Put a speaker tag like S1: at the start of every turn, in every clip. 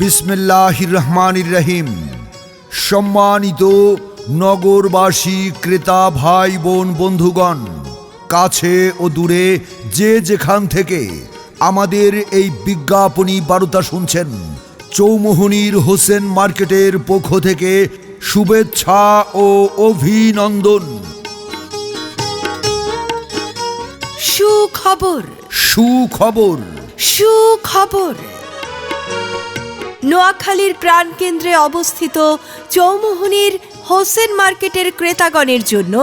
S1: বিসমিল্লাহির রহমানির রহিম। সম্মানিত নগরবাসী, ক্রেতা ভাই বোন, বন্ধুগণ, কাছে ও দূরে যে যেখান থেকে আমাদের এই বিজ্ঞাপনী বার্তা শুনছেন, চৌমুহনীর হোসেন মার্কেটের পক্ষ থেকে শুভেচ্ছা ও অভিনন্দন।
S2: সুখবর,
S1: সুখবর,
S2: সুখবর। নোয়াখালীর প্রাণকেন্দ্রে অবস্থিত চৌমুহনীর হোসেন মার্কেটের ক্রেতাগণের জন্য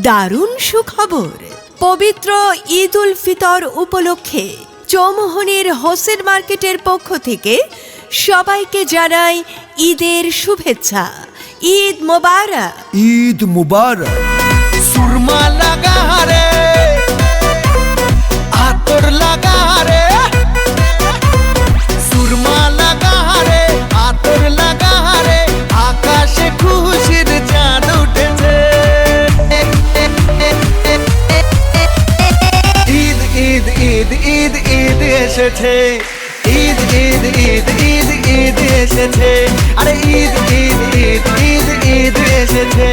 S2: দারুণ সুখবর। পবিত্র ঈদ উল ফিতর উপলক্ষে চৌমুহনীর হোসেন মার্কেটের পক্ষ থেকে সবাইকে জানাই ঈদের শুভেচ্ছা। ঈদ মোবারক,
S1: ঈদ মুবারক।
S3: সুরমা লাগা রে, আতর লাগা রে, সুরমা লাগা রে, আতর লাগা রে, আকাশে খুশির চাঁদ উঠেছে। ঈদ ঈদ ঈদ ঈদ ঈদ এসেছে, ঈদ ঈদ ঈদ ঈদ ঈদ এসেছে, আরে ঈদ ঈদ ঈদ ঈদ ঈদ এসেছে,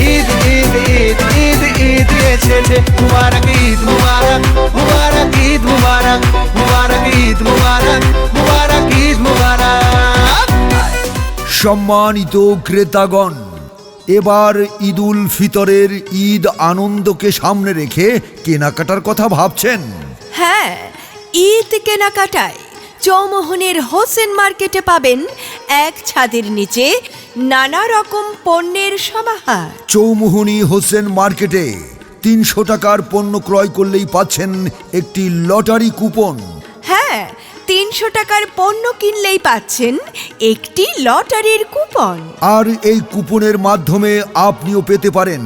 S3: ঈদ ঈদ ঈদ ঈদ ঈদ এসেছে। মুবারক ঈদ মুবারক, মুবারক ঈদ মুবারক, মুবারক ঈদ মুবারক, মুবারক ঈদ মুবারক।
S1: সম্মানিত ক্রেতাগণ, এবার ঈদ উল ফিতরের ঈদ আনন্দকে সামনে রেখে কেনাকাটার কথা ভাবছেন?
S2: হ্যাঁ, ঈদ কেনাকাটায় চৌমুহনীর হোসেন মার্কেটে পাবেন এক ছাদের নিচে নানা রকম পণ্যের সমাহার।
S1: চৌমুহনী হোসেন মার্কেটে ৩০০ টাকার পণ্য ক্রয় করলেই পাচ্ছেন একটি লটারি কুপন।
S2: হ্যাঁ, ৩০০ টাকার পণ্য কিনলেই পাচ্ছেন একটি লটারির কুপন।
S1: আর এই কুপনের মাধ্যমে আপনিও পেতে পারেন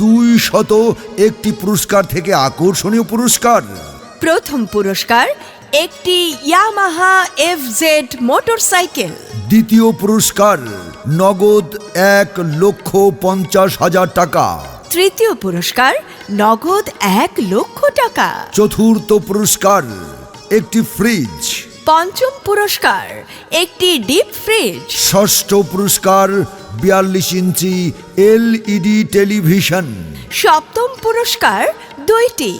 S1: ২০০ পুরস্কার থেকে আকর্ষণীয় পুরস্কার।
S2: প্রথম পুরস্কার একটি ইয়ামাহা FZ মোটরসাইকেল।
S1: দ্বিতীয় পুরস্কার নগদ ১,৫০,০০০ টাকা।
S2: তৃতীয় পুরস্কার নগদ ১ লক্ষ টাকা।
S1: চতুর্থ পুরস্কার একটি ফ্রিজ।
S2: পঞ্চম পুরস্কার একটি ডিপ ফ্রিজ।
S1: ষষ্ঠ পুরস্কার ৪২ ইঞ্চি LED টেলিভিশন।
S2: সপ্তম পুরস্কার ২টি,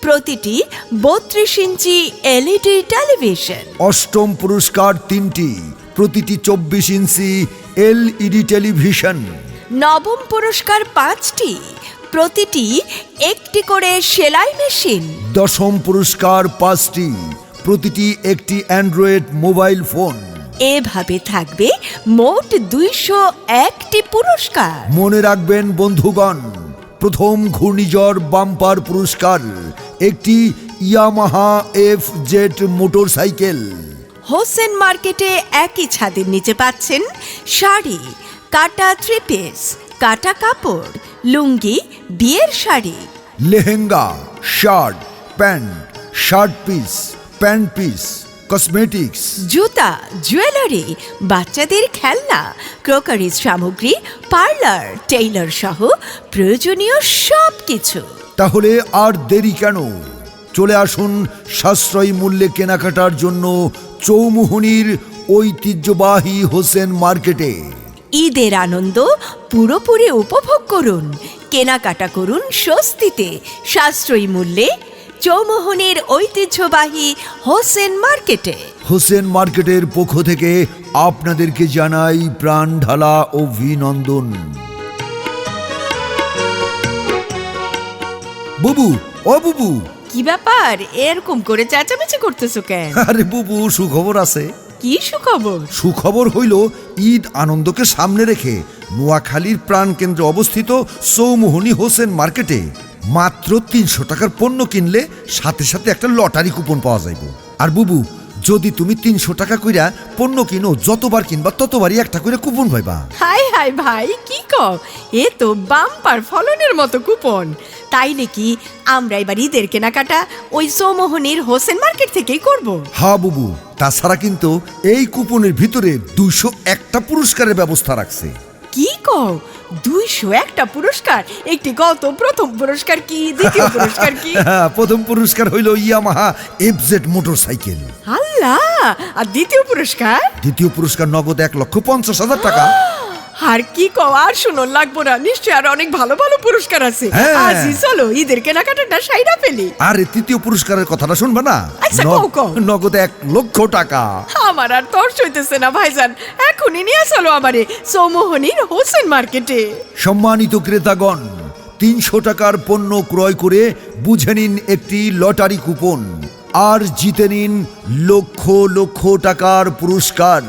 S2: প্রতিটি ৩২ ইঞ্চি LED টেলিভিশন।
S1: অষ্টম পুরস্কার ৩টি, প্রতিটি ২৪ ইঞ্চি LED টেলিভিশন।
S2: নবম পুরস্কার ৫টি, প্রতিটি একটি করে সেলাই মেশিন।
S1: দশম পুরস্কার ৫টি, প্রতিটি একটি অ্যান্ড্রয়েড মোবাইল ফোন।
S2: এভাবে থাকবে মোট ২০১টি পুরস্কার।
S1: মনে রাখবেন বন্ধুগণ, প্রথম ঘূর্ণিঝড় বাম্পার পুরস্কার একটি ইয়ামাহা FZ মোটরসাইকেল।
S2: হোসেন মার্কেটে একই ছাদের নিচে পাচ্ছেন শাড়ি, কাটা 3 পিস, কাটা কাপড়, লুঙ্গি, বিয়ের sari,
S1: lehenga, shirt, pant, shirt piece, pant piece, cosmetics,
S2: জুতা, জুয়েলারি, বাচ্চাদের খেলনা, ক্রোকারিজ সামগ্রী, পার্লার, টেইলর সহ প্রয়োজনীয় সব কিছু।
S1: তাহলে আর দেরি কেন? চলে আসুন সাশ্রয়ী মূল্যে কেনাকাটার জন্য চৌমুহনীর ঐতিহ্যবাহী হোসেন মার্কেটে।
S2: ঈদের আনন্দ পুরোপুরি উপভোগ করুন, কেনাকাটা করুন স্বস্তিতে, সাশ্রয়ী মূল্যে চৌমুহনীর ঐতিহ্যবাহী হোসেন মার্কেটে।
S1: হোসেন মার্কেটের পক্ষ থেকে আপনাদেরকে জানাই প্রাণ ঢালা অভিনন্দন। বুবু, ও বুবু।
S2: কি ব্যাপার, এরকম করে চেঁচামেচি করতেছো কেন?
S1: আরে বুবু, সুখবর আছে।
S2: কি সুখবর?
S1: সুখবর হইল, ঈদ আনন্দকে সামনে রেখে নোয়াখালীর প্রাণকেন্দ্রে অবস্থিত চৌমুহনী হোসেন মার্কেটে মাত্র ৩০০ টাকার পণ্য কিনলে সাথে সাথে একটা লটারি কুপন পাওয়া যাইব। আর বুবু, যদি তুমি ৩০০ টাকা কইরা পণ্য কিনো, যতবার কিনবা ততবারই একটা করে কুপন পাইবা।
S2: হাই হাই ভাই, কি কও? এ তো বাম্পার ফলনের মতো কুপন। তাইলে কি আমরা এবার ঈদের কেনাকাটা ওই চৌমুহনীর হোসেন মার্কেট থেকেই করব?
S1: হ্যাঁ বুবু, তাছাড়া কিন্তু এই কুপনের ভিতরে ২০১টা পুরস্কারের ব্যবস্থা রাখছে।
S2: কি কও 201টা পুরস্কার? একটি কত, প্রথম পুরস্কার কি, দ্বিতীয় পুরস্কার কি?
S1: প্রথম পুরস্কার হইল ইয়ামাহা এফজেড মোটরসাইকেল।
S2: আল্লাহ! আর দ্বিতীয় পুরস্কার?
S1: দ্বিতীয় পুরস্কার নগদ 1,50,000 টাকা।
S2: আর কি কও, আর শুনো লাগবো না, নিশ্চয় আর অনেক ভালো ভালো পুরস্কার আছে।
S1: হ্যাঁ।
S2: আজই চলো ঈদের কেনাকাটাটা সাইরা ফেলি।
S1: আর এই তৃতীয় পুরস্কারের কথাটা শুনবা না?
S2: আচ্ছা, কও, কও।
S1: নগদ 1,00,000 টাকা।
S2: আমার আর তর্স হইতেছে না ভাইজান, এখনই নিয়ে চলো আমারে চৌমোহনীর হোসেন মার্কেটে।
S1: সম্মানিত ক্রেতাগণ, 300 টাকার পণ্য ক্রয় করে বুঝে নিন একটি লটারি কুপন আর জিতে নিন লক্ষ লক্ষ টাকার পুরস্কার।